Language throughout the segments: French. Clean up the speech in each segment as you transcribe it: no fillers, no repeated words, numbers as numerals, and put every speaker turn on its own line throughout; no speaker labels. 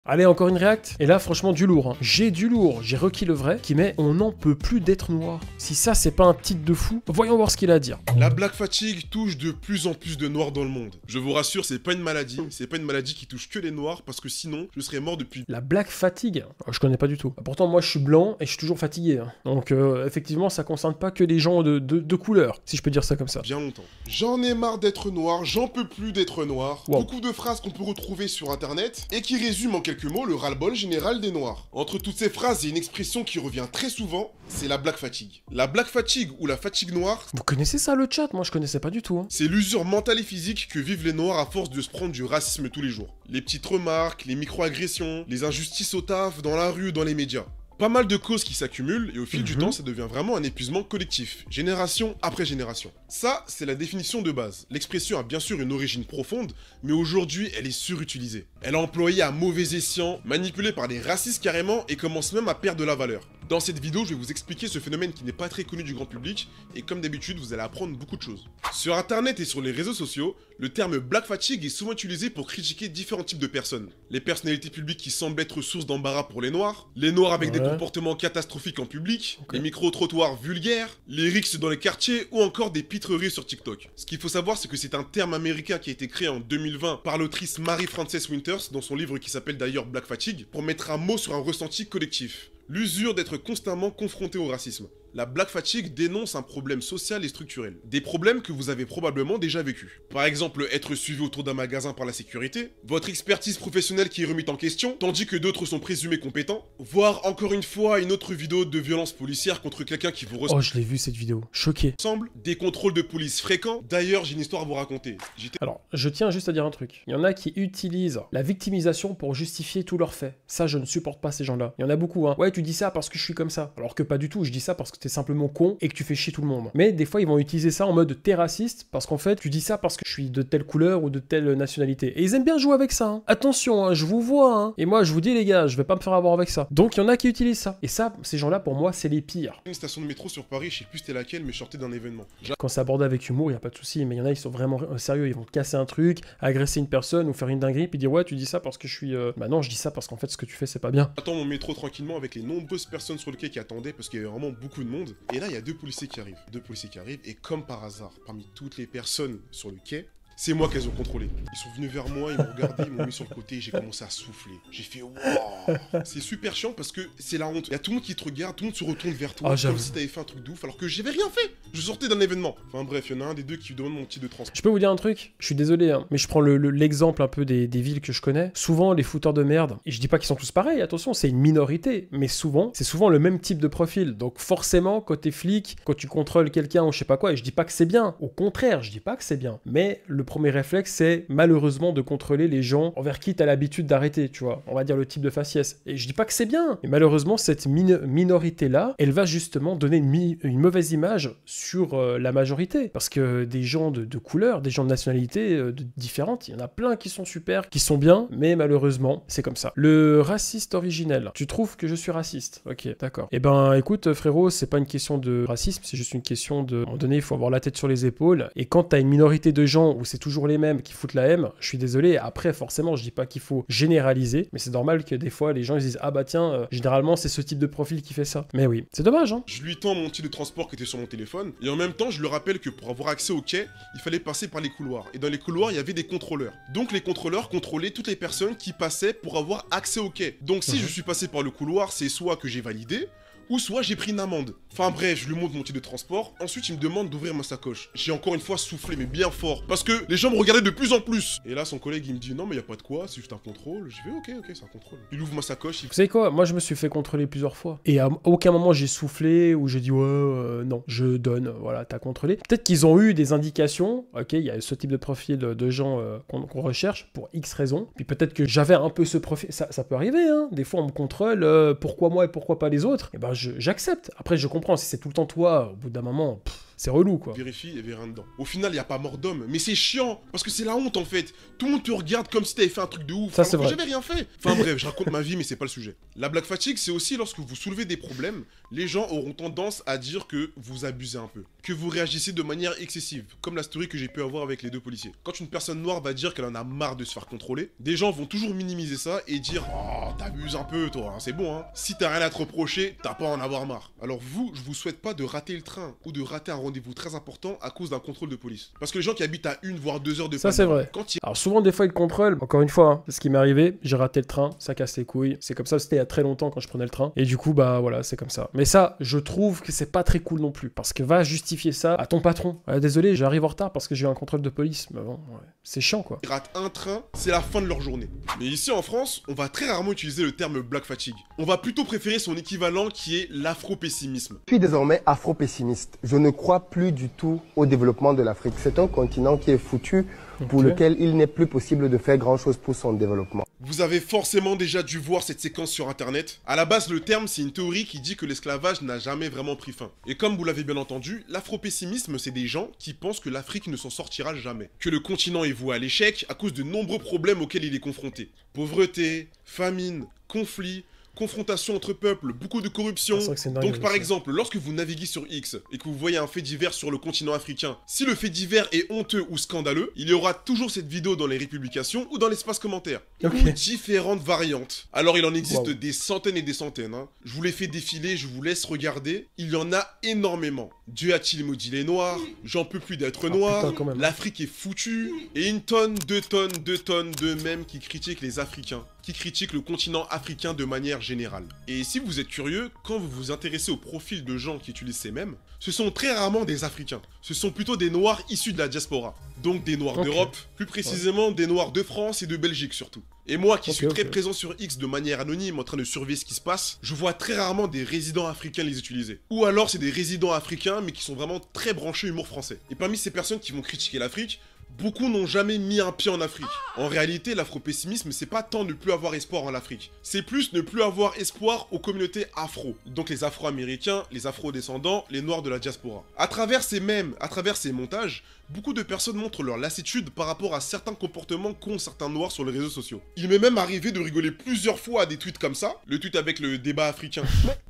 Allez, encore une réact. Et là, franchement, du lourd. Hein. J'ai du lourd. J'ai requis le vrai qui met on n'en peut plus d'être noir. Si ça, c'est pas un titre de fou, voyons voir ce qu'il a à dire.
La black fatigue touche de plus en plus de noirs dans le monde. Je vous rassure, c'est pas une maladie. C'est pas une maladie qui touche que les noirs parce que sinon, je serais mort depuis.
La black fatigue, je connais pas du tout. Pourtant, moi, je suis blanc et je suis toujours fatigué. Hein. Donc, effectivement, ça concerne pas que les gens de couleur, si je peux dire ça comme ça.
Bien longtemps. J'en ai marre d'être noir, j'en peux plus d'être noir.
Wow.
Beaucoup de phrases qu'on peut retrouver sur internet et qui résument en quelques mots le ras-le-bol général des noirs. Entre toutes ces phrases, il y a une expression qui revient très souvent, c'est la black fatigue. La black fatigue ou la fatigue noire,
Vous connaissez ça, le chat? Moi, je connaissais pas du tout. Hein.
c'est l'usure mentale et physique que vivent les noirs à force de se prendre du racisme tous les jours. Les petites remarques, les micro-agressions, les injustices au taf, dans la rue, dans les médias. Pas mal de causes qui s'accumulent et au fil du temps, ça devient vraiment un épuisement collectif, génération après génération. Ça, c'est la définition de base. L'expression a bien sûr une origine profonde, mais aujourd'hui, elle est surutilisée. Elle est employée à mauvais escient, manipulée par des racistes carrément et commence même à perdre de la valeur. Dans cette vidéo, je vais vous expliquer ce phénomène qui n'est pas très connu du grand public et comme d'habitude, vous allez apprendre beaucoup de choses. Sur internet et sur les réseaux sociaux, le terme black fatigue est souvent utilisé pour critiquer différents types de personnes. Les personnalités publiques qui semblent être source d'embarras pour les noirs avec des comportements catastrophiques en public, les micro-trottoirs vulgaires, les rixes dans les quartiers ou encore des pitreries sur TikTok. Ce qu'il faut savoir, c'est que c'est un terme américain qui a été créé en 2020 par l'autrice Mary Frances Winters dans son livre qui s'appelle d'ailleurs Black Fatigue pour mettre un mot sur un ressenti collectif. L'usure d'être constamment confronté au racisme. La black fatigue dénonce un problème social et structurel. Des problèmes que vous avez probablement déjà vécus. Par exemple, être suivi autour d'un magasin par la sécurité, votre expertise professionnelle qui est remise en question, tandis que d'autres sont présumés compétents, voire encore une fois une autre vidéo de violence policière contre quelqu'un qui vous ressemble.
Oh, je l'ai vu cette vidéo. Choqué.
Des contrôles de police fréquents. D'ailleurs, j'ai une histoire à vous raconter.
Alors, je tiens juste à dire un truc. Il y en a qui utilisent la victimisation pour justifier tous leurs faits. Ça, je ne supporte pas ces gens-là. Il y en a beaucoup, hein. Ouais, tu dis ça parce que je suis comme ça. Alors que pas du tout, je dis ça parce que t'es simplement con et que tu fais chier tout le monde. Mais des fois, ils vont utiliser ça en mode t'es raciste parce qu'en fait, tu dis ça parce que je suis de telle couleur ou de telle nationalité. Et ils aiment bien jouer avec ça. Hein. Attention, hein, je vous vois. Hein. Et moi, je vous dis, les gars, je vais pas me faire avoir avec ça. Donc, il y en a qui utilisent ça. Et ça, ces gens-là, pour moi, c'est les pires.
Une station de métro sur Paris, je sais plus c'était laquelle, mais je sortais d'un événement.
Quand c'est abordé avec humour, il y a pas de souci. Mais il y en a, ils sont vraiment sérieux. Ils vont casser un truc, agresser une personne ou faire une dinguerie, puis dire ouais, tu dis ça parce que je suis. Bah non, je dis ça parce qu'en fait, ce que tu fais, c'est pas bien.
J'attends mon métro tranquillement avec les nombreuses personnes sur le quai qui attendaient parce qu'il y avait vraiment beaucoup de monde. Et là, il y a deux policiers qui arrivent. Et comme par hasard, parmi toutes les personnes sur le quai, c'est moi qu'elles ont contrôlé. Ils sont venus vers moi, ils m'ont regardé, ils m'ont mis sur le côté et j'ai commencé à souffler. J'ai fait waouh. C'est super chiant parce que c'est la honte. Il y a tout le monde qui te regarde, tout le monde se retourne vers toi comme si t'avais fait un truc de ouf alors que j'avais rien fait. Je sortais d'un événement. Enfin bref, il y en a un des deux qui demande mon titre de transport.
Je peux vous dire un truc, je suis désolé, hein, mais je prends l'exemple un peu des villes que je connais. Souvent, les fouteurs de merde, et je dis pas qu'ils sont tous pareils, attention, c'est une minorité, mais souvent, c'est souvent le même type de profil. Donc forcément, quand t'es flic, quand tu contrôles quelqu'un ou je sais pas quoi, et je dis pas que c'est bien, au contraire, je dis pas que c'est bien. Mais le premier réflexe, c'est malheureusement de contrôler les gens envers qui t'as l'habitude d'arrêter, tu vois. On va dire le type de faciès. Et je dis pas que c'est bien, mais malheureusement, cette minorité-là, elle va justement donner une mauvaise image sur la majorité. Parce que des gens de couleur, des gens de nationalité différentes, il y en a plein qui sont super, qui sont bien, mais malheureusement, c'est comme ça. Le raciste originel, tu trouves que je suis raciste? Ok, d'accord. Eh ben, écoute, frérot, c'est pas une question de racisme, c'est juste une question de... À un moment donné, il faut avoir la tête sur les épaules. Et quand t'as une minorité de gens où c'est toujours les mêmes qui foutent la haine, je suis désolé. Après, forcément, je dis pas qu'il faut généraliser, mais c'est normal que des fois, les gens ils disent ah bah tiens, généralement, c'est ce type de profil qui fait ça. Mais oui, c'est dommage, hein.
Je lui tends mon titre de transport qui était sur mon téléphone, et en même temps, je lui rappelle que pour avoir accès au quai, il fallait passer par les couloirs. Et dans les couloirs, il y avait des contrôleurs. Donc les contrôleurs contrôlaient toutes les personnes qui passaient pour avoir accès au quai. Donc si je suis passé par le couloir, c'est soit que j'ai validé, ou soit j'ai pris une amende. Enfin bref, je lui montre mon titre de transport, ensuite il me demande d'ouvrir ma sacoche. J'ai encore une fois soufflé, mais bien fort, parce que les gens me regardaient de plus en plus. Et là, son collègue, il me dit, non mais y a pas de quoi, c'est juste un contrôle. Je fais, ok, c'est un contrôle. Il ouvre ma sacoche,
Vous savez quoi? Moi, je me suis fait contrôler plusieurs fois. Et à aucun moment, j'ai soufflé ou j'ai dit, ouais, non, je donne, voilà, t'as contrôlé. Peut-être qu'ils ont eu des indications, ok, il y a ce type de profil de gens qu'on recherche pour X raisons. Puis peut-être que j'avais un peu ce profil, ça peut arriver, hein. Des fois, on me contrôle, pourquoi moi et pourquoi pas les autres? Et ben, j'accepte. Après, je comprends, si c'est tout le temps toi, au bout d'un moment, C'est relou, quoi.
Vérifie, il y avait rien dedans. Au final, il n'y a pas mort d'homme. Mais c'est chiant, parce que c'est la honte en fait. Tout le monde te regarde comme si t'avais fait un truc de ouf.
Ça, c'est vrai.
J'avais rien fait. Enfin bref, je raconte ma vie, mais c'est pas le sujet. La black fatigue, c'est aussi lorsque vous soulevez des problèmes, les gens auront tendance à dire que vous abusez un peu. Que vous réagissez de manière excessive. Comme la story que j'ai pu avoir avec les 2 policiers. Quand une personne noire va dire qu'elle en a marre de se faire contrôler, des gens vont toujours minimiser ça et dire « Oh, t'abuses un peu toi, hein, c'est bon hein. Si t'as rien à te reprocher, t'as pas à en avoir marre. » Alors vous, je vous souhaite pas de rater le train ou de rater un rendez-vous très important à cause d'un contrôle de police. Parce que les gens qui habitent à 1 voire 2 heures de
Ça, c'est vrai. Alors souvent, des fois, ils contrôlent. Encore une fois, hein, c'est ce qui m'est arrivé. J'ai raté le train, ça casse les couilles. C'est comme ça, c'était il y a très longtemps quand je prenais le train. Et du coup, bah voilà, c'est comme ça. Mais ça, je trouve que c'est pas très cool non plus. Parce que va justifier ça à ton patron. Désolé, j'arrive en retard parce que j'ai eu un contrôle de police. Mais bon, ouais. C'est chiant, quoi.
Ils ratent un train, c'est la fin de leur journée. Mais ici en France, on va très rarement utiliser le terme black fatigue. On va plutôt préférer son équivalent qui est l'afro-pessimisme.
Je suis désormais afro-pessimiste. Je ne crois plus du tout au développement de l'Afrique. C'est un continent qui est foutu, pour lequel il n'est plus possible de faire grand-chose pour son développement.
Vous avez forcément déjà dû voir cette séquence sur internet. À la base, le terme, c'est une théorie qui dit que l'esclavage n'a jamais vraiment pris fin. Et comme vous l'avez bien entendu, l'afro-pessimisme, c'est des gens qui pensent que l'Afrique ne s'en sortira jamais. Que le continent est voué à l'échec à cause de nombreux problèmes auxquels il est confronté. Pauvreté, famine, conflits, confrontation entre peuples, beaucoup de corruption. Donc par exemple, lorsque vous naviguez sur X et que vous voyez un fait divers sur le continent africain, si le fait divers est honteux ou scandaleux, il y aura toujours cette vidéo dans les républications ou dans l'espace commentaire. Ou différentes variantes. Alors il en existe des centaines et des centaines. Hein. Je vous les fais défiler, je vous laisse regarder. Il y en a énormément. Dieu a-t-il maudit les noirs? J'en peux plus d'être noir. L'Afrique est foutue. Et une tonne, 2 tonnes, 2 tonnes de mèmes qui critiquent les Africains. Qui critiquent le continent africain de manière générale. Et si vous êtes curieux, quand vous vous intéressez au profil de gens qui utilisent ces mèmes, ce sont très rarement des Africains. Ce sont plutôt des Noirs issus de la diaspora. Donc des Noirs d'Europe, plus précisément des Noirs de France et de Belgique surtout. Et moi qui suis très présent sur X de manière anonyme en train de surveiller ce qui se passe, je vois très rarement des résidents africains les utiliser. Ou alors c'est des résidents africains mais qui sont vraiment très branchés humour français. Et parmi ces personnes qui vont critiquer l'Afrique, beaucoup n'ont jamais mis un pied en Afrique. En réalité, l'afro-pessimisme, c'est pas tant ne plus avoir espoir en Afrique. C'est plus ne plus avoir espoir aux communautés afro. Donc les afro-américains, les afro-descendants, les noirs de la diaspora. À travers ces mèmes, à travers ces montages, beaucoup de personnes montrent leur lassitude par rapport à certains comportements qu'ont certains noirs sur les réseaux sociaux. Il m'est même arrivé de rigoler plusieurs fois à des tweets comme ça, le tweet avec le débat africain.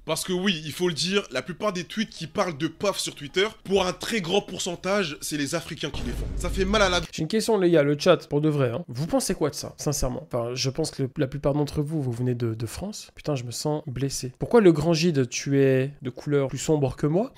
Parce que oui, il faut le dire, la plupart des tweets qui parlent de PAF sur Twitter, pour un très grand pourcentage, c'est les Africains qui les font. Ça fait mal à la...
J'ai une question les gars, le chat, pour de vrai. Hein. Vous pensez quoi de ça, sincèrement? Enfin, je pense que la plupart d'entre vous, vous venez de France. Putain, je me sens blessé. Pourquoi le grand Gide, tu es de couleur plus sombre que moi?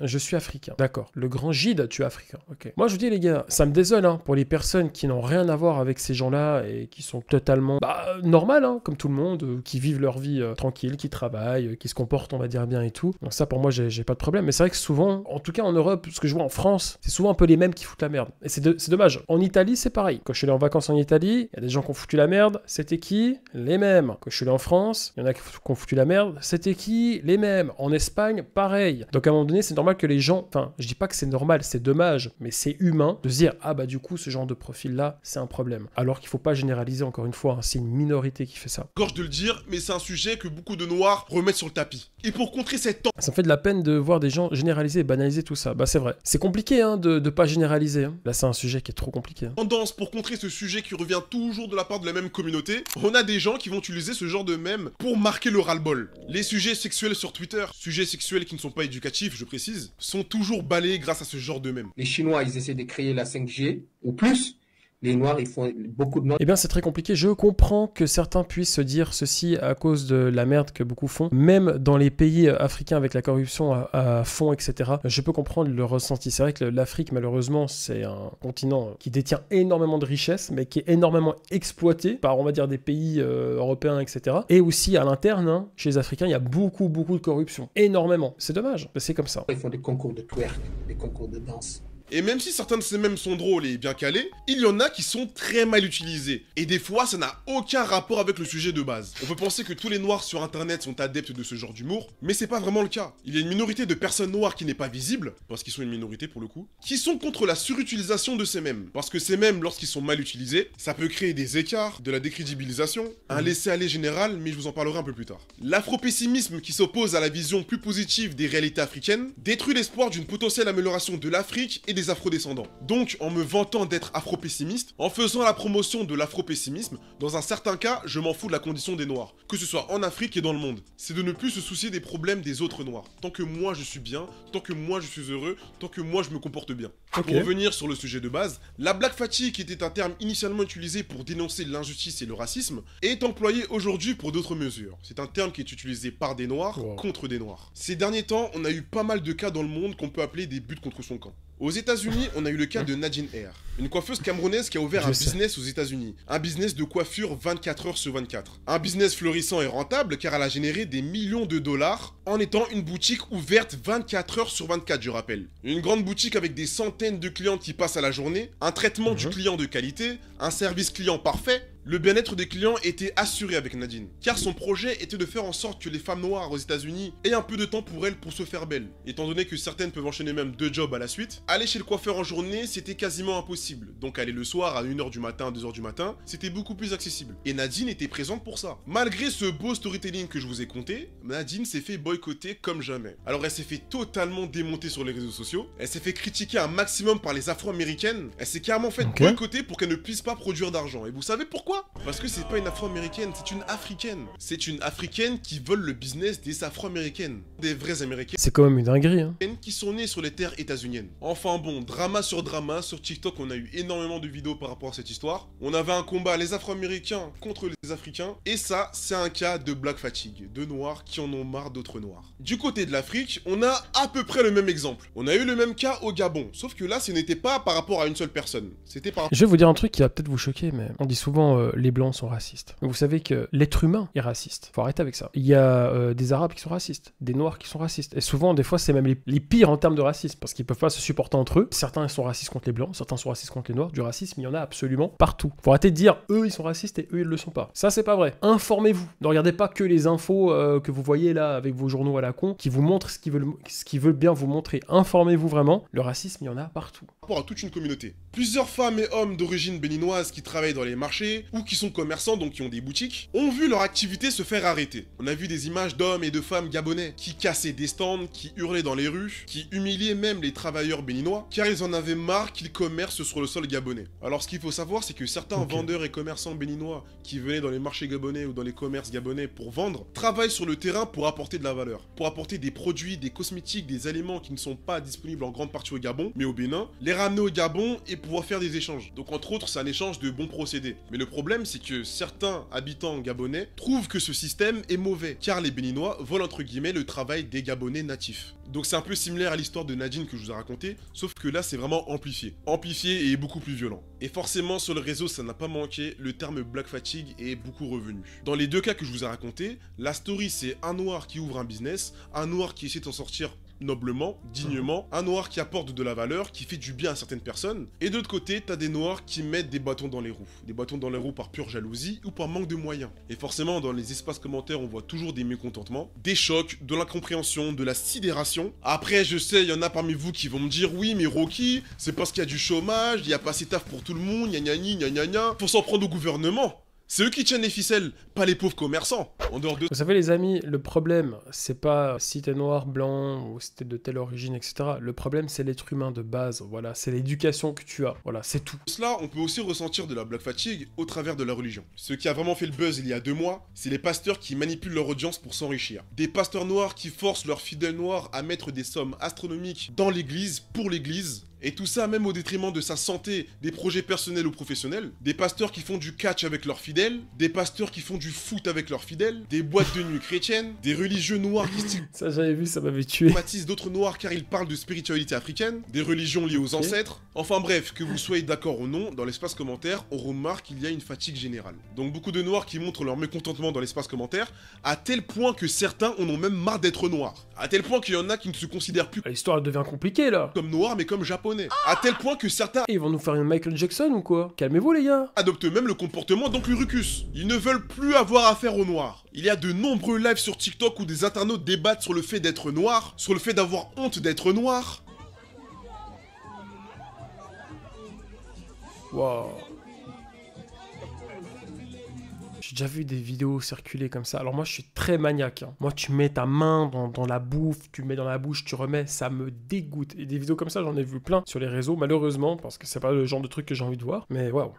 Je suis africain. D'accord. Le grand Gide, tu es africain. Ok. Moi, je vous dis les gars, ça me désole hein, pour les personnes qui n'ont rien à voir avec ces gens-là et qui sont totalement normales, hein, comme tout le monde, qui vivent leur vie tranquille, qui travaillent, qui se comportent, on va dire, bien et tout. Donc ça, pour moi, j'ai pas de problème. Mais c'est vrai que souvent, en tout cas en Europe, ce que je vois en France, c'est souvent un peu les mêmes qui foutent la merde. Et c'est dommage. En Italie, c'est pareil. Quand je suis allé en vacances en Italie, il y a des gens qui ont foutu la merde. C'était qui? Les mêmes. Quand je suis allé en France, il y en a qui ont foutu la merde. C'était qui? Les mêmes. En Espagne, pareil. Donc à un moment donné, c'est normal que les gens... Enfin, je dis pas que c'est normal, c'est dommage, mais c'est humain de se dire, ah bah du coup, ce genre de profil-là, c'est un problème. Alors qu'il faut pas généraliser, encore une fois, hein, c'est une minorité qui fait ça.
Gorge de le dire, mais c'est un sujet que beaucoup de noirs remettent sur le tapis. Et pour contrer cette tendance...
Ça me fait de la peine de voir des gens généraliser et banaliser tout ça. Bah c'est vrai. C'est compliqué hein, de pas généraliser. Hein. Là, c'est un sujet qui est trop compliqué. Hein.
Tendance pour contrer ce sujet qui revient toujours de la part de la même communauté, on a des gens qui vont utiliser ce genre de mème pour marquer le ras-le-bol. Les sujets sexuels sur Twitter, sujets sexuels qui ne sont pas éducatifs, je précise, sont toujours balayés grâce à ce genre de mème.
Les Chinois, ils essaient de créer la 5G, ou plus. Les Noirs, ils font beaucoup de...
Eh bien, c'est très compliqué. Je comprends que certains puissent se dire ceci à cause de la merde que beaucoup font. Même dans les pays africains avec la corruption à fond, etc. Je peux comprendre le ressenti. C'est vrai que l'Afrique, malheureusement, c'est un continent qui détient énormément de richesses, mais qui est énormément exploité par, on va dire, des pays européens, etc. Et aussi, à l'interne, hein, chez les Africains, il y a beaucoup de corruption. Énormément. C'est dommage, mais c'est comme ça.
Ils font des concours de twerk, des concours de danse.
Et même si certains de ces mèmes sont drôles et bien calés, il y en a qui sont très mal utilisés. Et des fois, ça n'a aucun rapport avec le sujet de base. On peut penser que tous les noirs sur internet sont adeptes de ce genre d'humour, mais c'est pas vraiment le cas. Il y a une minorité de personnes noires qui n'est pas visible, parce qu'ils sont une minorité pour le coup, qui sont contre la surutilisation de ces mèmes. Parce que ces mèmes, lorsqu'ils sont mal utilisés, ça peut créer des écarts, de la décrédibilisation, un laisser-aller général, mais je vous en parlerai un peu plus tard. L'afropessimisme qui s'oppose à la vision plus positive des réalités africaines détruit l'espoir d'une potentielle amélioration de l'Afrique et des afrodescendants. Donc, en me vantant d'être afro-pessimiste, en faisant la promotion de l'afro-pessimisme, dans un certain cas, je m'en fous de la condition des noirs, que ce soit en Afrique et dans le monde. C'est de ne plus se soucier des problèmes des autres noirs. Tant que moi je suis bien, tant que moi je suis heureux, tant que moi je me comporte bien.
Ok.
Pour revenir sur le sujet de base, la black fatigue, qui était un terme initialement utilisé pour dénoncer l'injustice et le racisme, est employé aujourd'hui pour d'autres mesures. C'est un terme qui est utilisé par des noirs contre des noirs. Ces derniers temps, on a eu pas mal de cas dans le monde qu'on peut appeler des buts contre son camp. Aux États-Unis, on a eu le cas de Nadine Air, une coiffeuse camerounaise qui a ouvert un business aux États-Unis, un business de coiffure 24 heures sur 24. Un business florissant et rentable car elle a généré des millions de dollars en étant une boutique ouverte 24 heures sur 24, je rappelle. Une grande boutique avec des centaines de clients qui passent à la journée, un traitement du client de qualité, un service client parfait. Le bien-être des clients était assuré avec Nadine, car son projet était de faire en sorte que les femmes noires aux États-Unis aient un peu de temps pour elles pour se faire belles. Étant donné que certaines peuvent enchaîner même 2 jobs à la suite, aller chez le coiffeur en journée, c'était quasiment impossible. Donc aller le soir à 1h du matin, 2h du matin, c'était beaucoup plus accessible. Et Nadine était présente pour ça. Malgré ce beau storytelling que je vous ai conté, Nadine s'est fait boycotter comme jamais. Alors elle s'est fait totalement démonter sur les réseaux sociaux, elle s'est fait critiquer un maximum par les Afro-Américaines, elle s'est carrément fait boycotter pour qu'elle ne puisse pas produire d'argent. Et vous savez pourquoi ? Parce que c'est pas une Afro-Américaine, c'est une Africaine. C'est une Africaine qui vole le business des Afro-Américaines. Des vraies Américaines
C'est quand même une dinguerie, hein.
qui sont nées sur les terres états-uniennes. Enfin bon, drama, sur TikTok, on a eu énormément de vidéos par rapport à cette histoire. On avait un combat, les Afro-Américains contre les Africains. Et ça, c'est un cas de black fatigue, de noirs qui en ont marre d'autres noirs. Du côté de l'Afrique, on a à peu près le même exemple. On a eu le même cas au Gabon. Sauf que là, ce n'était pas par rapport à une seule personne. C'était par...
Je vais vous dire un truc qui va peut-être vous choquer, mais on dit souvent les blancs sont racistes. Vous savez que l'être humain est raciste. Faut arrêter avec ça. Il y a des arabes qui sont racistes, des noirs qui sont racistes. Et souvent, des fois, c'est même les pires en termes de racisme, parce qu'ils peuvent pas se supporter entre eux. Certains sont racistes contre les blancs, certains sont racistes contre les noirs. Du racisme, il y en a absolument partout. Faut arrêter de dire eux ils sont racistes et eux ils le sont pas. Ça c'est pas vrai. Informez-vous. Ne regardez pas que les infos que vous voyez là avec vos journaux à la con qui vous montrent ce qu'ils veulent bien vous montrer. Informez-vous vraiment. Le racisme, il y en a partout.
Rapport à toute une communauté. Plusieurs femmes et hommes d'origine béninoise qui travaillent dans les marchés ou qui sont commerçants, donc qui ont des boutiques, ont vu leur activité se faire arrêter. On a vu des images d'hommes et de femmes gabonais qui cassaient des stands, qui hurlaient dans les rues, qui humiliaient même les travailleurs béninois, car ils en avaient marre qu'ils commercent sur le sol gabonais. Alors ce qu'il faut savoir, c'est que certains vendeurs et commerçants béninois qui venaient dans les marchés gabonais ou dans les commerces gabonais pour vendre, travaillent sur le terrain pour apporter de la valeur, pour apporter des produits, des cosmétiques, des aliments qui ne sont pas disponibles en grande partie au Gabon, mais au Bénin, les ramener au Gabon et pouvoir faire des échanges. Donc entre autres, c'est un échange de bons procédés. Mais le problème, c'est que certains habitants gabonais trouvent que ce système est mauvais, car les Béninois volent entre guillemets le travail des Gabonais natifs. Donc c'est un peu similaire à l'histoire de Nadine que je vous ai raconté, sauf que là c'est vraiment amplifié. Amplifié et beaucoup plus violent. Et forcément sur le réseau ça n'a pas manqué, le terme black fatigue est beaucoup revenu. Dans les deux cas que je vous ai racontés, la story c'est un noir qui ouvre un business, un noir qui essaie d'en sortir noblement, dignement, un noir qui apporte de la valeur, qui fait du bien à certaines personnes, et de l'autre côté, t'as des noirs qui mettent des bâtons dans les roues. Des bâtons dans les roues par pure jalousie ou par manque de moyens. Et forcément, dans les espaces commentaires, on voit toujours des mécontentements, des chocs, de l'incompréhension, de la sidération. Après, je sais, il y en a parmi vous qui vont me dire, oui, mais Rocky, c'est parce qu'il y a du chômage, il y a pas assez taf pour tout le monde, gna gna gna gna gna, faut s'en prendre au gouvernement. C'est eux qui tiennent les ficelles, pas les pauvres commerçants. En dehors de...
Vous savez les amis, le problème, c'est pas si t'es noir, blanc, ou si t'es de telle origine, etc. Le problème, c'est l'être humain de base, voilà. C'est l'éducation que tu as, voilà, c'est tout.
Cela, on peut aussi ressentir de la black fatigue au travers de la religion. Ce qui a vraiment fait le buzz il y a 2 mois, c'est les pasteurs qui manipulent leur audience pour s'enrichir. Des pasteurs noirs qui forcent leurs fidèles noirs à mettre des sommes astronomiques dans l'église, pour l'église. Et tout ça même au détriment de sa santé, des projets personnels ou professionnels, des pasteurs qui font du catch avec leurs fidèles, des pasteurs qui font du foot avec leurs fidèles, des boîtes de nuit chrétiennes, des religieux noirs qui
Ça j'avais vu, ça m'avait tué.
stigmatisent d'autres noirs car ils parlent de spiritualité africaine, des religions liées aux ancêtres. Enfin bref, que vous soyez d'accord ou non, dans l'espace commentaire, on remarque qu'il y a une fatigue générale. Donc beaucoup de noirs qui montrent leur mécontentement dans l'espace commentaire, à tel point que certains en ont même marre d'être noirs. À tel point qu'il y en a qui ne se considèrent plus
L'histoire elle devient compliquée là.
comme noirs mais comme japonais. japonais. À tel point que certains
Et ils vont nous faire une Michael Jackson ou quoi? Calmez-vous les gars.
adoptent même le comportement d'Oncle Ruckus. Ils ne veulent plus avoir affaire aux noirs. Il y a de nombreux lives sur TikTok où des internautes débattent sur le fait d'être noir, sur le fait d'avoir honte d'être noir.
Waouh. J'ai déjà vu des vidéos circuler comme ça. Alors moi, je suis très maniaque. Hein. Moi, tu mets ta main dans la bouffe, tu mets dans la bouche, tu remets, ça me dégoûte. Et des vidéos comme ça, j'en ai vu plein sur les réseaux, malheureusement, parce que c'est pas le genre de truc que j'ai envie de voir. Mais waouh.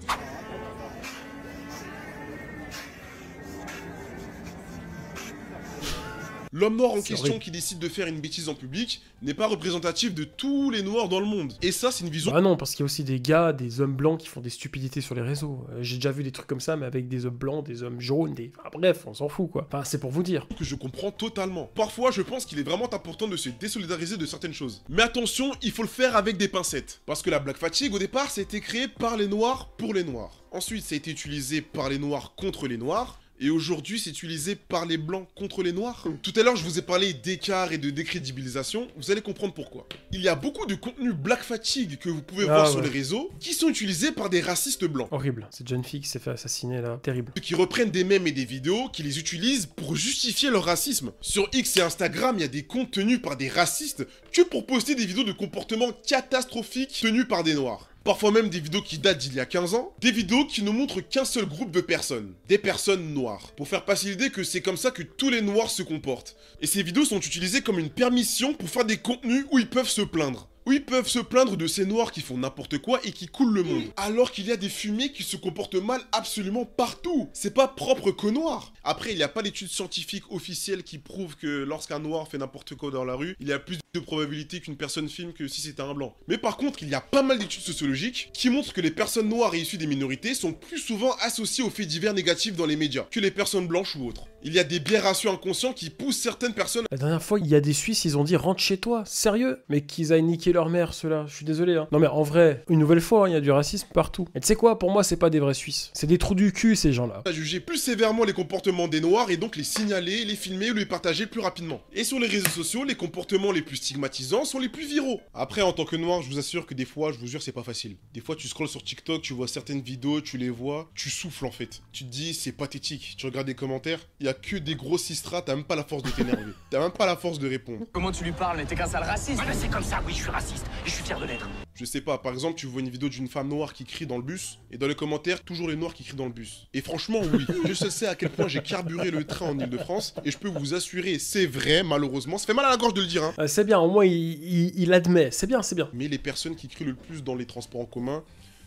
L'homme noir en
C'est
question
horrible.
qui décide de faire une bêtise en public n'est pas représentatif de tous les noirs dans le monde. Et ça, c'est une vision
Ah non, parce qu'il y a aussi des gars, des hommes blancs qui font des stupidités sur les réseaux. J'ai déjà vu des trucs comme ça, mais avec des hommes blancs, des hommes jaunes, des... Enfin, bref, on s'en fout, quoi. Enfin, c'est pour vous dire.
que je comprends totalement. Parfois, je pense qu'il est vraiment important de se désolidariser de certaines choses. Mais attention, il faut le faire avec des pincettes. Parce que la black fatigue, au départ, ça a été créé par les noirs pour les noirs. Ensuite, ça a été utilisé par les noirs contre les noirs. Et aujourd'hui, c'est utilisé par les blancs contre les noirs. Tout à l'heure, je vous ai parlé d'écart et de décrédibilisation. Vous allez comprendre pourquoi. Il y a beaucoup de contenus black fatigue que vous pouvez voir sur les réseaux qui sont utilisés par des racistes blancs.
Horrible. Cette jeune fille qui s'est fait assassiner, là. Terrible.
Ceux qui reprennent des mèmes et des vidéos, qui les utilisent pour justifier leur racisme. Sur X et Instagram, il y a des comptes tenus par des racistes que pour poster des vidéos de comportements catastrophiques tenus par des noirs. Parfois même des vidéos qui datent d'il y a 15 ans, des vidéos qui ne montrent qu'un seul groupe de personnes, des personnes noires, pour faire passer l'idée que c'est comme ça que tous les noirs se comportent. Et ces vidéos sont utilisées comme une permission pour faire des contenus où ils peuvent se plaindre. Où ils peuvent se plaindre de ces noirs qui font n'importe quoi et qui coulent le monde. Alors qu'il y a des fumiers qui se comportent mal absolument partout. C'est pas propre qu'aux noirs. Après, il n'y a pas d'études scientifiques officielles qui prouvent que lorsqu'un noir fait n'importe quoi dans la rue, il y a plus de probabilité qu'une personne filme que si c'était un blanc. Mais par contre, il y a pas mal d'études sociologiques qui montrent que les personnes noires et issues des minorités sont plus souvent associées aux faits divers négatifs dans les médias que les personnes blanches ou autres. Il y a des biais ratios inconscients qui poussent certaines personnes.
La dernière fois, il y a des Suisses, ils ont dit rentre chez toi. Sérieux? Mais qu'ils aillent niquer leur mère, ceux-là. Je suis désolé. Hein. Non mais en vrai, une nouvelle fois, hein, il y a du racisme partout. Et tu sais quoi? Pour moi, c'est pas des vrais Suisses. C'est des trous du cul, ces gens-là.
À juger plus sévèrement les comportements des noirs et donc les signaler, les filmer ou les partager plus rapidement. Et sur les réseaux sociaux, les comportements les plus stigmatisants sont les plus viraux. Après, en tant que noir, je vous assure que des fois, je vous jure, c'est pas facile. Des fois, tu scrolles sur TikTok, tu vois certaines vidéos, tu les vois, tu souffles en fait. Tu te dis, c'est pathétique. Tu regardes les commentaires, il y a que des gros cistras, t'as même pas la force de t'énerver. T'as même pas la force de répondre.
Comment tu lui parles? Mais t'es qu'un sale raciste.
Ouais, mais c'est comme ça, oui, je suis raciste, et je suis fier de l'être.
Je sais pas, par exemple, tu vois une vidéo d'une femme noire qui crie dans le bus, et dans les commentaires, toujours les noirs qui crient dans le bus. Et franchement, oui, je sais à quel point j'ai carburé le train en Ile-de-France, et je peux vous assurer, c'est vrai, malheureusement, ça fait mal à la gorge de le dire, hein.
C'est bien, au moins il admet. C'est bien, c'est bien.
Mais les personnes qui crient le plus dans les transports en commun,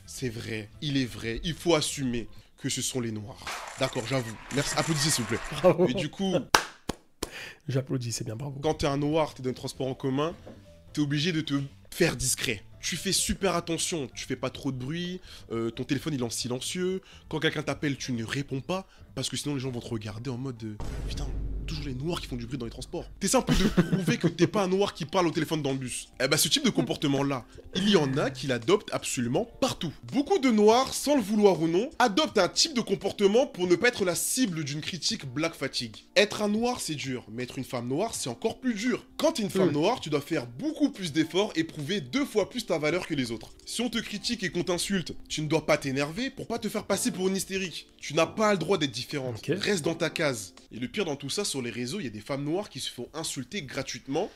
c'est vrai, il faut assumer que ce sont les noirs. D'accord, j'avoue. Merci, applaudissez s'il vous plaît.
Bravo.
Et du coup,
J'applaudis, c'est bien, bravo.
quand t'es un noir, t'es dans un transport en commun, t'es obligé de te faire discret. Tu fais super attention, tu fais pas trop de bruit, ton téléphone il est en silencieux, quand quelqu'un t'appelle tu ne réponds pas, parce que sinon les gens vont te regarder en mode putain, toujours les noirs qui font du bruit dans les transports. T'essaies un peu de prouver que t'es pas un noir qui parle au téléphone dans le bus. Eh bah ce type de comportement là, il y en a qui l'adoptent absolument partout. Beaucoup de noirs, sans le vouloir ou non, adoptent un type de comportement pour ne pas être la cible d'une critique black fatigue. Être un noir c'est dur, mais être une femme noire c'est encore plus dur. Quand t'es une femme noire, tu dois faire beaucoup plus d'efforts et prouver 2 fois plus ta valeur que les autres. Si on te critique et qu'on t'insulte, tu ne dois pas t'énerver pour pas te faire passer pour une hystérique. Tu n'as pas le droit d'être différente.
Ok.
Reste dans ta case. Et le pire dans tout ça, sur les réseaux, il y a des femmes noires qui se font insulter gratuitement.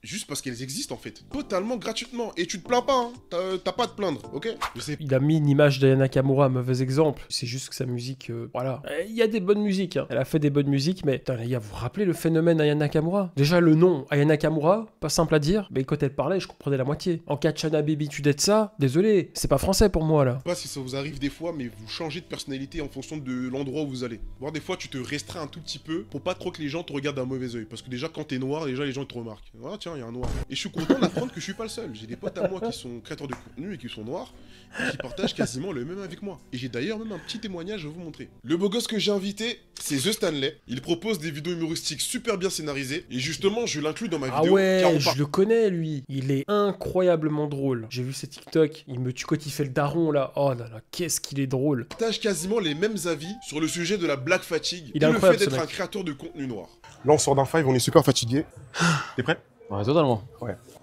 Juste parce qu'elles existent en fait. Totalement gratuitement. Et tu te plains pas, hein. T'as pas à te plaindre, ok? Je sais.
Il a mis une image d'Aya Nakamura, mauvais exemple. C'est juste que sa musique, voilà. Il y a des bonnes musiques, hein. Elle a fait des bonnes musiques, mais putain, les gars, vous vous rappelez le phénomène Aya Nakamura? Déjà, le nom Aya Nakamura, pas simple à dire, mais quand elle parlait, je comprenais la moitié. En Kachana Baby tu dettes ça, désolé, c'est pas français pour moi là.
Je sais pas si ça vous arrive des fois, mais vous changez de personnalité en fonction de l'endroit où vous allez. Voire des fois, tu te restreins un tout petit peu pour pas trop que les gens te regardent d'un mauvais oeil. Parce que déjà, quand t'es noir, déjà les gens te remarquent. Ah tiens, il y a un noir. Et je suis content d'apprendre que je suis pas le seul. J'ai des potes à moi qui sont créateurs de contenu et qui sont noirs et qui partagent quasiment le même avec moi. Et j'ai d'ailleurs même un petit témoignage à vous montrer. Le beau gosse que j'ai invité, c'est The Stanley. Il propose des vidéos humoristiques super bien scénarisées et justement, je l'inclus dans ma
Ah
vidéo. car on
ouais, je le connais lui. Il est incroyablement drôle. J'ai vu ses TikTok, il me tue quand il fait le daron là. Oh là là, qu'est-ce qu'il est drôle.
partage quasiment les mêmes avis sur le sujet de la black fatigue
Il est
et le fait
incroyable, ce
d'être
mec.
un créateur de contenu noir. Là, on sort d'un five, on est super fatigué. T'es prêt?
Ouais, totalement.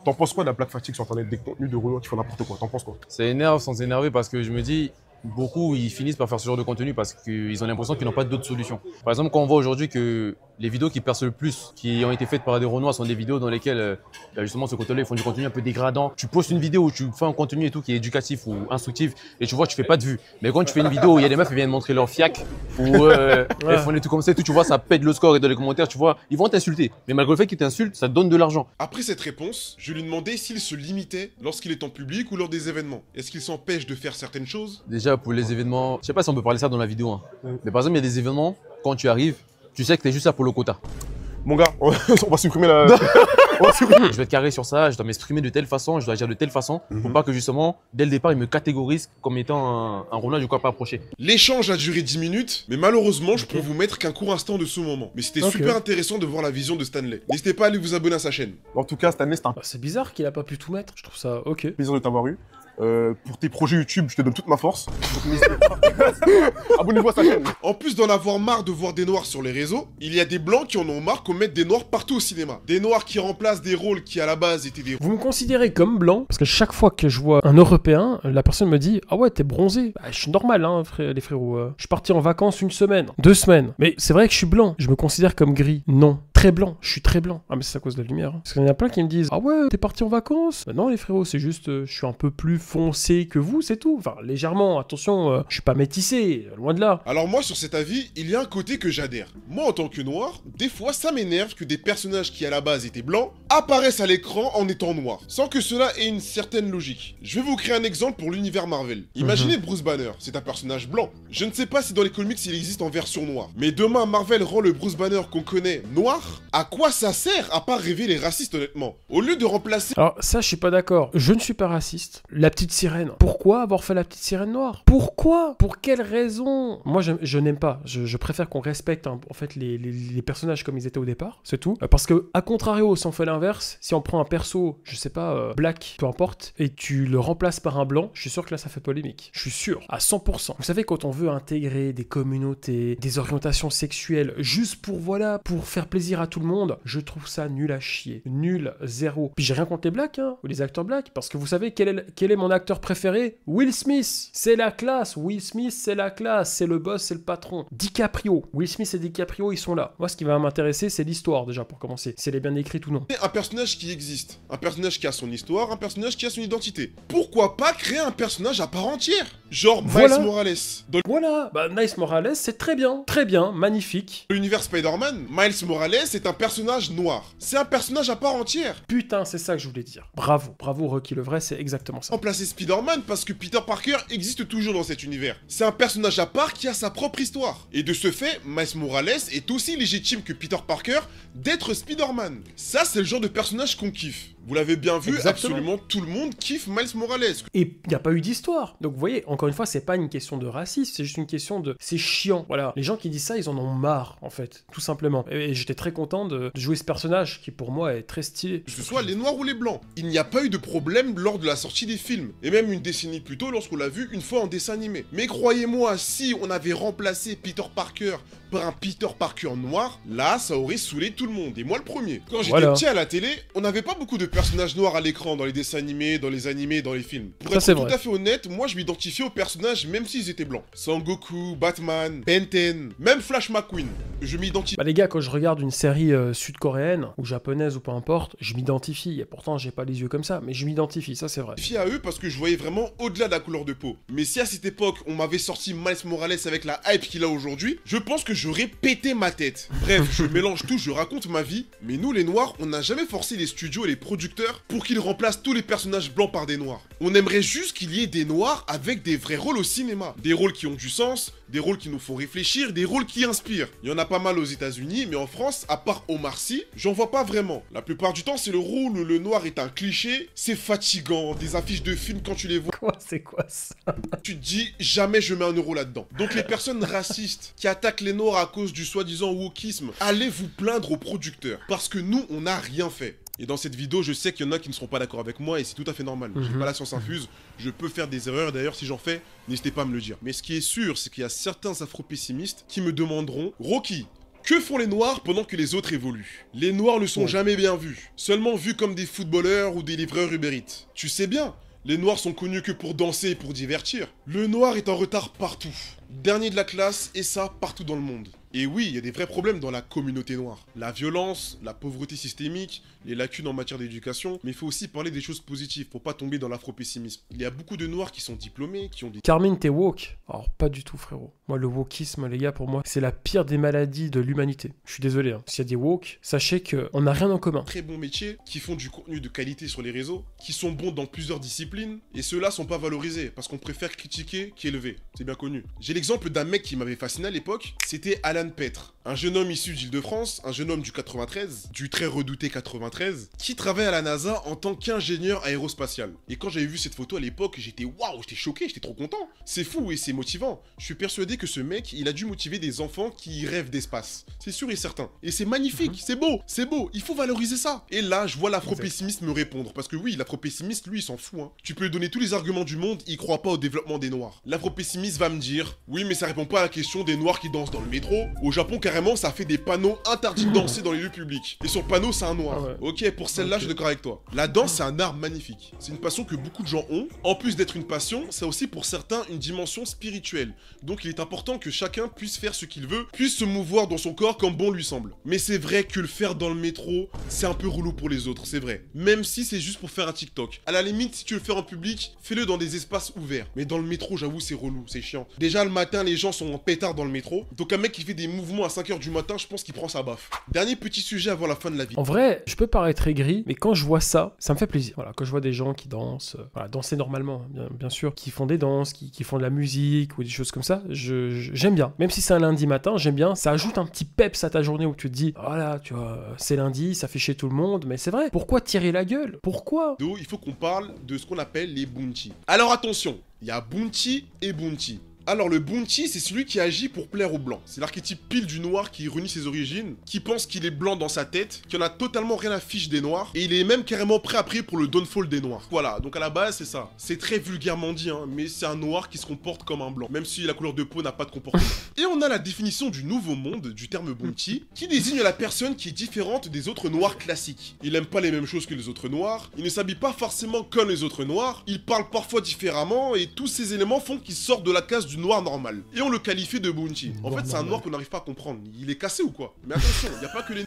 T'en penses quoi de la plaque fatigue sur internet, des contenus de Renoir qui font n'importe quoi? T'en penses quoi?
Ça énerve sans s'énerver parce que je me dis, beaucoup ils finissent par faire ce genre de contenu parce qu'ils ont l'impression qu'ils n'ont pas d'autres solutions. Par exemple, quand on voit aujourd'hui que les vidéos qui percent le plus, qui ont été faites par des Renois, sont des vidéos dans lesquelles justement ce côté-là, ils font du contenu un peu dégradant. Tu postes une vidéo où tu fais un contenu et tout qui est éducatif ou instructif et tu vois, tu fais pas de vues. Mais quand tu fais une vidéo où il y a des meufs qui viennent montrer leur fiac ou elles font des trucs comme ça et tout, tu vois, ça pète le score et dans les commentaires, tu vois, ils vont t'insulter. Mais malgré le fait qu'ils t'insultent, ça te donne de l'argent.
Après cette réponse, je lui demandais s'il se limitait lorsqu'il est en public ou lors des événements. Est-ce qu'il s'empêche de faire certaines choses?
Déjà, pour les événements, je sais pas si on peut parler de ça dans la vidéo, hein. Mais par exemple, il y a des événements, quand tu arrives, tu sais que t'es juste là pour le quota.
Mon gars, on va supprimer la...
Je vais être carré sur ça, je dois m'exprimer de telle façon, je dois agir de telle façon, pour pas que justement, dès le départ, ils me catégorisent comme étant un Renoir du quoi pas approcher.
L'échange a duré 10 minutes, mais malheureusement, je peux vous mettre qu'un court instant de ce moment. Mais c'était super intéressant de voir la vision de Stanley. N'hésitez pas à aller vous abonner à sa chaîne.
En tout cas, Stanley, c'est un
C'est bizarre qu'il a pas pu tout mettre. Je trouve ça ok.
plaisir de t'avoir eu. Pour tes projets YouTube, je te donne toute ma force. Donc n'hésitez pas. Abonnez-vous à sa chaîne.
En plus d'en avoir marre de voir des noirs sur les réseaux, il y a des blancs qui en ont marre qu'on mette des noirs partout au cinéma. Des noirs qui remplacent des rôles qui à la base étaient des...
Vous me considérez comme blanc parce que chaque fois que je vois un Européen, la personne me dit ah ouais t'es bronzé. Bah, je suis normal hein les frérots. Je suis parti en vacances 1 semaine, 2 semaines. Mais c'est vrai que je suis blanc. Je me considère comme gris. Non. Très blanc, je suis très blanc. Ah mais c'est à cause de la lumière. Hein. Parce qu'il y en a plein qui me disent ah ouais t'es parti en vacances. Bah, non les frérots c'est juste je suis un peu plus foncé que vous c'est tout. Enfin légèrement attention je suis pas métissé loin de là.
Alors moi sur cet avis il y a un côté que j'adhère. Moi en tant que noir des fois ça m'énerve que des personnages qui à la base étaient blancs apparaissent à l'écran en étant noirs sans que cela ait une certaine logique. Je vais vous créer un exemple pour l'univers Marvel. Imaginez Bruce Banner, c'est un personnage blanc. Je ne sais pas si dans les comics il existe en version noire. Mais demain Marvel rend le Bruce Banner qu'on connaît noir. À quoi ça sert à part rêver les racistes honnêtement? Au lieu de remplacer...
Alors ça je suis pas d'accord, je ne suis pas raciste. La petite sirène, pourquoi avoir fait la petite sirène noire? Pourquoi? Pour quelle raison? Moi je n'aime pas, je préfère qu'on respecte hein, en fait les personnages comme ils étaient au départ, c'est tout. Parce que à contrario si on fait l'inverse, si on prend un perso, je sais pas, black, peu importe, et tu le remplaces par un blanc, je suis sûr que là ça fait polémique. Je suis sûr, à 100%. Vous savez quand on veut intégrer des communautés, des orientations sexuelles, juste pour voilà, pour faire plaisir à tout le monde, je trouve ça nul à chier. Nul, zéro. Puis j'ai rien contre les blacks, hein, ou les acteurs blacks, parce que vous savez quel est mon acteur préféré? Will Smith. C'est la classe. Will Smith, c'est la classe. C'est le boss, c'est le patron. DiCaprio. Will Smith et DiCaprio, ils sont là. Moi, ce qui va m'intéresser, c'est l'histoire, déjà, pour commencer. Si elle est bien écrite ou non.
Un personnage qui existe. Un personnage qui a son histoire, un personnage qui a son identité. Pourquoi pas créer un personnage à part entière? Genre
Voilà.
Miles Morales. Dans
Voilà. Bah, Miles Morales, c'est très bien. Très bien. Magnifique.
l'univers Spider-Man, Miles Morales est un personnage noir. C'est un personnage à part entière.
Putain, c'est ça que je voulais dire. Bravo. Bravo, Rocky le vrai, c'est exactement ça.
Remplacer Spider-Man parce que Peter Parker existe toujours dans cet univers. C'est un personnage à part qui a sa propre histoire. Et de ce fait, Miles Morales est aussi légitime que Peter Parker d'être Spider-Man. Ça, c'est le genre de personnage qu'on kiffe. Vous l'avez bien vu,
Exactement.
absolument tout le monde kiffe Miles Morales.
Et il n'y a pas eu d'histoire. Donc vous voyez, encore une fois, c'est pas une question de racisme, c'est juste une question de... C'est chiant. Voilà. Les gens qui disent ça, ils en ont marre, en fait. Tout simplement. Et j'étais très content de jouer ce personnage qui, pour moi, est très stylé.
Que ce soit les noirs ou les blancs. Il n'y a pas eu de problème lors de la sortie des films. Et même une décennie plus tôt lorsqu'on l'a vu une fois en dessin animé. Mais croyez-moi, si on avait remplacé Peter Parker par un Peter Parker noir, là, ça aurait saoulé tout le monde. Et moi le premier. Quand j'étais petit à la télé, on n'avait pas beaucoup de personnages noirs à l'écran dans les dessins animés, dans les animés, dans les films. Pour être tout à fait honnête, moi je m'identifiais aux personnages même s'ils étaient blancs. Sangoku, Batman, Ben 10, même Flash McQueen. Je m'identifie.
Bah les gars, quand je regarde une série sud-coréenne ou japonaise ou peu importe, je m'identifie. Et pourtant, j'ai pas les yeux comme ça, mais je m'identifie, ça c'est vrai.
À eux parce que je voyais vraiment au-delà de la couleur de peau. Mais si à cette époque, on m'avait sorti Miles Morales avec la hype qu'il a aujourd'hui, je pense que j'aurais pété ma tête. Bref, je mélange tout, je raconte ma vie, mais nous les noirs, on n'a jamais forcé les studios et les producteurs pour qu'ils remplacent tous les personnages blancs par des noirs. On aimerait juste qu'il y ait des noirs avec des vrais rôles au cinéma. Des rôles qui ont du sens, des rôles qui nous font réfléchir, des rôles qui inspirent. Il y en a pas mal aux États-Unis, mais en France, à part Omar Sy, j'en vois pas vraiment. La plupart du temps, c'est le rôle où le noir est un cliché, c'est fatigant, des affiches de films quand tu les vois.
Quoi, c'est quoi ça?
Tu te dis, jamais je mets un euro là-dedans. Donc les personnes racistes qui attaquent les noirs à cause du soi-disant wokisme, allez vous plaindre aux producteurs. Parce que nous, on n'a rien fait. Et dans cette vidéo, je sais qu'il y en a qui ne seront pas d'accord avec moi et c'est tout à fait normal. J'ai pas la science infuse, je peux faire des erreurs. D'ailleurs, si j'en fais, n'hésitez pas à me le dire. Mais ce qui est sûr, c'est qu'il y a certains afro-pessimistes qui me demanderont « Rocky, Que font les Noirs pendant que les autres évoluent? Les Noirs ne sont jamais bien vus, seulement vus comme des footballeurs ou des livreurs Uber Eats. Tu sais bien, les Noirs sont connus que pour danser et pour divertir. Le Noir est en retard partout, dernier de la classe et ça partout dans le monde. Et oui, il y a des vrais problèmes dans la communauté noire. La violence, la pauvreté systémique, les lacunes en matière d'éducation, mais il faut aussi parler des choses positives, faut pas tomber dans l'afro-pessimisme. Il y a beaucoup de noirs qui sont diplômés, qui ont des...
Carmine, t'es woke? Alors, pas du tout, frérot. Moi, le wokisme, les gars, pour moi, c'est la pire des maladies de l'humanité. Je suis désolé, hein. S'il y a des woke, sachez qu'on n'a rien en commun.
Très bons métiers, qui font du contenu de qualité sur les réseaux, qui sont bons dans plusieurs disciplines, et ceux-là sont pas valorisés, parce qu'on préfère critiquer qu'élever. C'est bien connu. J'ai l'exemple d'un mec qui m'avait fasciné à l'époque, c'était Alan Petre. Un jeune homme issu d'Île-de-France, un jeune homme du 93, du très redouté 93, qui travaille à la NASA en tant qu'ingénieur aérospatial. Et quand j'avais vu cette photo à l'époque, j'étais waouh, j'étais choqué, j'étais trop content. C'est fou et c'est motivant. Je suis persuadé que ce mec, il a dû motiver des enfants qui rêvent d'espace. C'est sûr et certain. Et c'est magnifique, c'est beau, il faut valoriser ça. Et là, je vois l'afro-pessimiste me répondre. Parce que oui, l'afro-pessimiste, lui, il s'en fout. Hein. Tu peux lui donner tous les arguments du monde, il croit pas au développement des Noirs. L'afro-pessimiste va me dire, oui, mais ça répond pas à la question des Noirs qui dansent dans le métro. Au Japon, carrément, ça fait des panneaux interdits de danser dans les lieux publics. Et sur le panneau, c'est un noir. Ah ouais. Ok, pour celle-là, je suis d'accord avec toi. La danse, c'est un art magnifique. C'est une passion que beaucoup de gens ont. En plus d'être une passion, c'est aussi pour certains une dimension spirituelle. Donc il est important que chacun puisse faire ce qu'il veut, puisse se mouvoir dans son corps comme bon lui semble. Mais c'est vrai que le faire dans le métro, c'est un peu relou pour les autres, c'est vrai. Même si c'est juste pour faire un TikTok. À la limite, si tu veux le faire en public, fais-le dans des espaces ouverts. Mais dans le métro, j'avoue, c'est relou, c'est chiant. Déjà, le matin, les gens sont en pétard dans le métro. Donc un mec qui fait des mouvements à 5h du matin, je pense qu'il prend sa baffe. Dernier petit sujet avant la fin de la vie.
En vrai, je peux paraître aigri, mais quand je vois ça, ça me fait plaisir. Voilà, quand je vois des gens qui dansent, voilà, danser normalement, bien sûr, qui font des danses, qui font de la musique ou des choses comme ça, j'aime bien. Même si c'est un lundi matin, j'aime bien. Ça ajoute un petit peps à ta journée où tu te dis, voilà, tu vois, c'est lundi, ça fait chier tout le monde, mais c'est vrai. Pourquoi tirer la gueule? Pourquoi?
Donc, il faut qu'on parle de ce qu'on appelle les bounty. Alors attention, il y a bounty et bounty. Alors le bounty, c'est celui qui agit pour plaire aux blancs. C'est l'archétype pile du noir qui renie ses origines, qui pense qu'il est blanc dans sa tête, qui en a totalement rien à fiche des noirs, et il est même carrément prêt à prier pour le downfall des noirs. Voilà, donc à la base c'est ça. C'est très vulgairement dit, hein, mais c'est un noir qui se comporte comme un blanc, même si la couleur de peau n'a pas de comportement. Et on a la définition du nouveau monde, du terme bounty, qui désigne la personne qui est différente des autres noirs classiques. Il aime pas les mêmes choses que les autres noirs, il ne s'habille pas forcément comme les autres noirs, il parle parfois différemment, et tous ces éléments font qu'il sort de la case du noir normal. Et on le qualifie de bounty. En fait, c'est un noir qu'on n'arrive pas à comprendre. Il est cassé ou quoi? Mais attention, il n'y a pas que les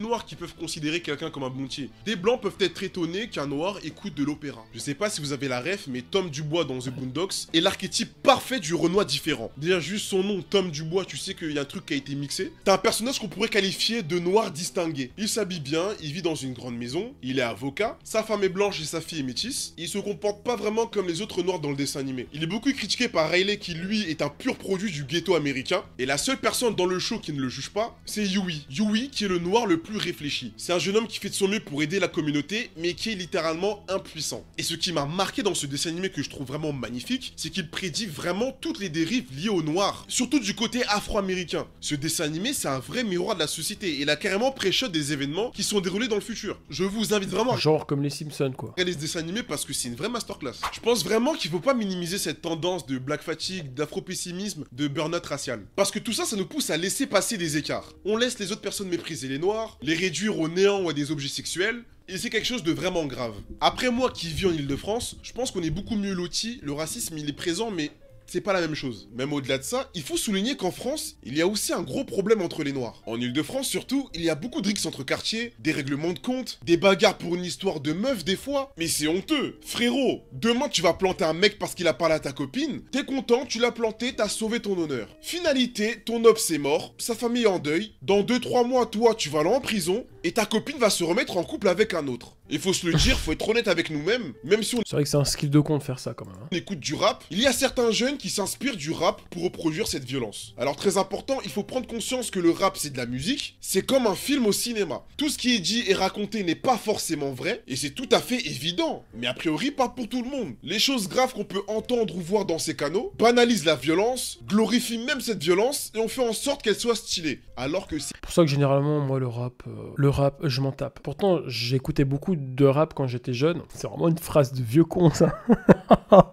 noirs qui peuvent considérer quelqu'un comme un bounty. Des blancs peuvent être étonnés qu'un noir écoute de l'opéra. Je sais pas si vous avez la ref, mais Tom Dubois dans The Boondocks est l'archétype parfait du Renoir différent. Déjà, juste son nom, Tom Dubois, tu sais qu'il y a un truc qui a été mixé. T'as un personnage qu'on pourrait qualifier de noir distingué. Il s'habille bien, il vit dans une grande maison, il est avocat, sa femme est blanche et sa fille est métisse. Il se comporte pas vraiment comme les autres noirs dans le dessin animé. Il est beaucoup critiqué par Riley qui lui est un pur produit du ghetto américain, et la seule personne dans le show qui ne le juge pas, c'est Yui. Yui qui est le noir le plus réfléchi. C'est un jeune homme qui fait de son mieux pour aider la communauté, mais qui est littéralement impuissant. Et ce qui m'a marqué dans ce dessin animé que je trouve vraiment magnifique, c'est qu'il prédit vraiment toutes les dérives liées au noir, surtout du côté afro-américain. Ce dessin animé, c'est un vrai miroir de la société, et il a carrément pré-shot des événements qui sont déroulés dans le futur. Je vous invite vraiment à
genre comme les Simpsons quoi.
Regarder ce dessin animé parce que c'est une vraie masterclass. Je pense vraiment qu'il faut pas minimiser cette tendance de black fatigue, d'afro-pessimisme, de burn-out racial. Parce que tout ça, ça nous pousse à laisser passer des écarts. On laisse les autres personnes mépriser les noirs, les réduire au néant ou à des objets sexuels, et c'est quelque chose de vraiment grave. Après moi qui vis en Île-de-France, je pense qu'on est beaucoup mieux lotis, le racisme il est présent mais c'est pas la même chose. Même au-delà de ça, il faut souligner qu'en France, il y a aussi un gros problème entre les noirs. En Île-de-France surtout, il y a beaucoup de rixes entre quartiers, des règlements de compte, des bagarres pour une histoire de meuf des fois. Mais c'est honteux. Frérot, demain tu vas planter un mec parce qu'il a parlé à ta copine, t'es content, tu l'as planté, t'as sauvé ton honneur. Finalité, ton obs est mort, sa famille est en deuil, dans 2-3 mois, toi tu vas aller en prison, et ta copine va se remettre en couple avec un autre. Il faut se le dire, faut être honnête avec nous-mêmes, même si on...
C'est vrai que c'est un skill de con de faire ça quand même. Hein.
Écoute du rap, il y a certains jeunes qui s'inspirent du rap pour reproduire cette violence. Alors très important, il faut prendre conscience que le rap c'est de la musique, c'est comme un film au cinéma. Tout ce qui est dit et raconté n'est pas forcément vrai, et c'est tout à fait évident, mais a priori pas pour tout le monde. Les choses graves qu'on peut entendre ou voir dans ces canaux banalisent la violence, glorifient même cette violence, et on fait en sorte qu'elle soit stylée, alors que c'est...
pour ça que généralement, moi le rap, je m'en tape. Pourtant, j'écoutais beaucoup de rap quand j'étais jeune. C'est vraiment une phrase de vieux con, ça.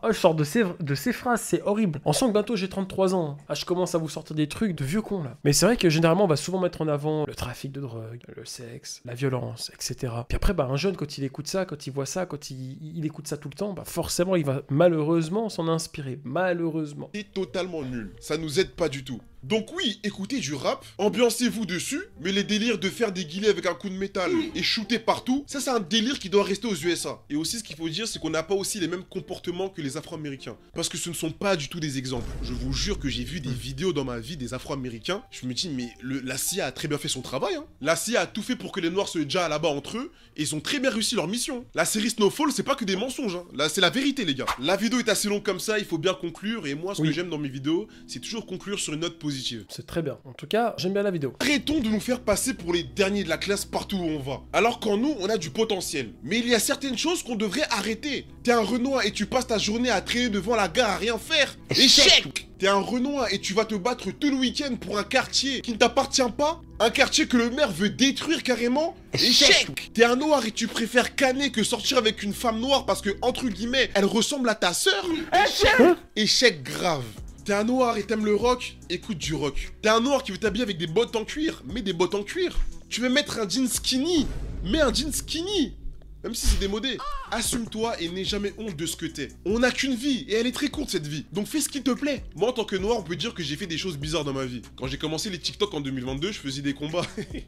Je sors de ces phrases, c'est horrible. On sent que bientôt j'ai 33 ans. Je commence à vous sortir des trucs de vieux cons, là. Mais c'est vrai que généralement, on va souvent mettre en avant le trafic de drogue, le sexe, la violence, etc. Puis après, un jeune, quand il écoute ça, quand il voit ça, quand il écoute ça tout le temps, forcément, il va malheureusement s'en inspirer. Malheureusement.
C'est totalement nul. Ça nous aide pas du tout. Donc oui, écoutez du rap, ambiancez-vous dessus, mais les délires de faire des guillemets avec un coup de métal et shooter partout, ça c'est un délire qui doit rester aux USA. Et aussi ce qu'il faut dire, c'est qu'on n'a pas aussi les mêmes comportements que les Afro-Américains. Parce que ce ne sont pas du tout des exemples. Je vous jure que j'ai vu des vidéos dans ma vie des Afro-Américains, je me dis mais la CIA a très bien fait son travail. Hein. La CIA a tout fait pour que les Noirs se déjà là-bas entre eux, et ils ont très bien réussi leur mission. La série Snowfall, c'est pas que des mensonges, hein. Là c'est la vérité les gars. La vidéo est assez longue comme ça, il faut bien conclure, et moi ce que j'aime dans mes vidéos, c'est toujours conclure sur une note positive.
C'est très bien. En tout cas, j'aime bien la vidéo.
Arrêtons de nous faire passer pour les derniers de la classe partout où on va. Alors qu'en nous, on a du potentiel. Mais il y a certaines choses qu'on devrait arrêter. T'es un Renoir et tu passes ta journée à traîner devant la gare à rien faire. Échec! T'es un Renoir et tu vas te battre tout le week-end pour un quartier qui ne t'appartient pas. Un quartier que le maire veut détruire carrément. Échec! T'es un noir et tu préfères canner que sortir avec une femme noire parce que, entre guillemets, elle ressemble à ta sœur. Échec! Échec grave. T'es un noir et t'aimes le rock, écoute du rock. T'es un noir qui veut t'habiller avec des bottes en cuir, mets des bottes en cuir. Tu veux mettre un jean skinny, mets un jean skinny. Même si c'est démodé, assume-toi et n'aie jamais honte de ce que t'es. On n'a qu'une vie, et elle est très courte cette vie. Donc fais ce qui te plaît. Moi en tant que noir, on peut dire que j'ai fait des choses bizarres dans ma vie. Quand j'ai commencé les TikTok en 2022, je faisais des combats.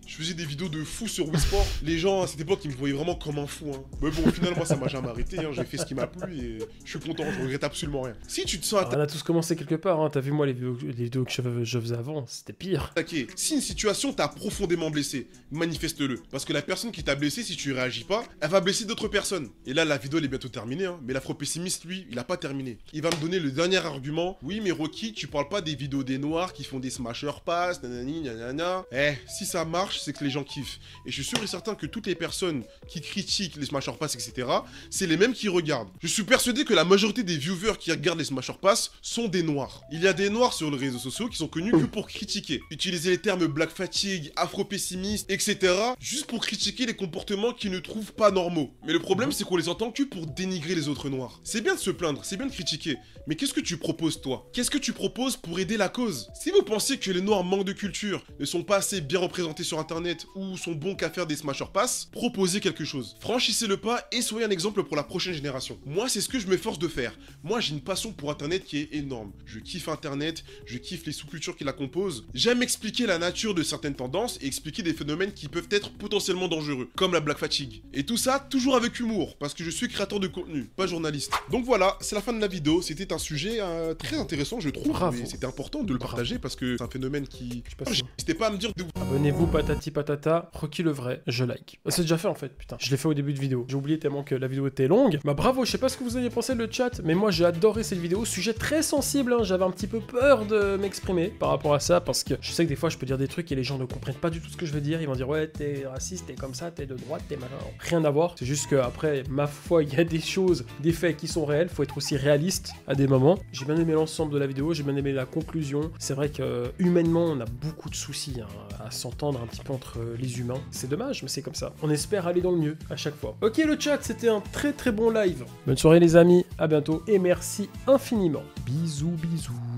Je faisais des vidéos de fous sur Wii Sport. Les gens à cette époque, ils me voyaient vraiment comme un fou. Hein. Mais bon, au final, moi ça m'a jamais arrêté. Hein. J'ai fait ce qui m'a plu et je suis content, je regrette absolument rien. Si tu te sens
on a tous commencé quelque part, hein. T'as vu moi les vidéos que je faisais avant, c'était pire.
Ok, si une situation t'a profondément blessé, manifeste-le. Parce que la personne qui t'a blessé, si tu réagis pas, elle va blesser d'autres personnes. Et là, la vidéo elle est bientôt terminée, hein. Mais l'afro-pessimiste, lui, il a pas terminé. Il va me donner le dernier argument. Oui, mais Rocky, tu parles pas des vidéos des noirs qui font des smasher pass, nanani, nanana. Si ça marche, c'est que les gens kiffent. Et je suis sûr et certain que toutes les personnes qui critiquent les smasher pass, etc., c'est les mêmes qui regardent. Je suis persuadé que la majorité des viewers qui regardent les smasher pass sont des noirs. Il y a des noirs sur les réseaux sociaux qui sont connus que pour critiquer. Utiliser les termes black fatigue, afro-pessimiste, etc., juste pour critiquer les comportements qu'ils ne trouvent pas normaux. Mais le problème, c'est qu'on les entend que pour dénigrer les autres noirs. C'est bien de se plaindre, c'est bien de critiquer, mais qu'est-ce que tu proposes toi? Qu'est-ce que tu proposes pour aider la cause? Si vous pensez que les noirs manquent de culture, ne sont pas assez bien représentés sur internet ou sont bons qu'à faire des smasher pass, proposez quelque chose. Franchissez le pas et soyez un exemple pour la prochaine génération. Moi, c'est ce que je m'efforce de faire. Moi, j'ai une passion pour internet qui est énorme. Je kiffe internet, je kiffe les sous-cultures qui la composent. J'aime expliquer la nature de certaines tendances et expliquer des phénomènes qui peuvent être potentiellement dangereux, comme la black fatigue. Et tout ça, toujours avec humour, parce que je suis créateur de contenu, pas journaliste. Donc voilà, c'est la fin de la vidéo. C'était un sujet très intéressant, je trouve. Mais c'était important de le partager parce que c'est un phénomène qui... N'hésitez pas à me dire de vous...
Abonnez-vous, patati patata, Rocky le vrai, je like. C'est déjà fait en fait, putain. Je l'ai fait au début de vidéo. J'ai oublié tellement que la vidéo était longue. Bah bravo, je sais pas ce que vous avez pensé le chat, mais moi j'ai adoré cette vidéo. Sujet très sensible, hein. J'avais un petit peu peur de m'exprimer par rapport à ça parce que je sais que des fois je peux dire des trucs et les gens ne comprennent pas du tout ce que je veux dire. Ils vont dire ouais, t'es raciste, t'es comme ça, t'es de droite, t'es malin. Rien à voir. C'est juste que après, ma foi, il y a des choses, des faits qui sont réels. Faut être aussi réaliste à des moments. J'ai bien aimé l'ensemble de la vidéo, j'ai bien aimé la conclusion. C'est vrai que humainement, on a beaucoup de soucis hein, à s'entendre un petit peu entre les humains. C'est dommage, mais c'est comme ça. On espère aller dans le mieux à chaque fois. Ok le chat, c'était un très bon live. Bonne soirée les amis, à bientôt et merci infiniment. Bisous, bisous.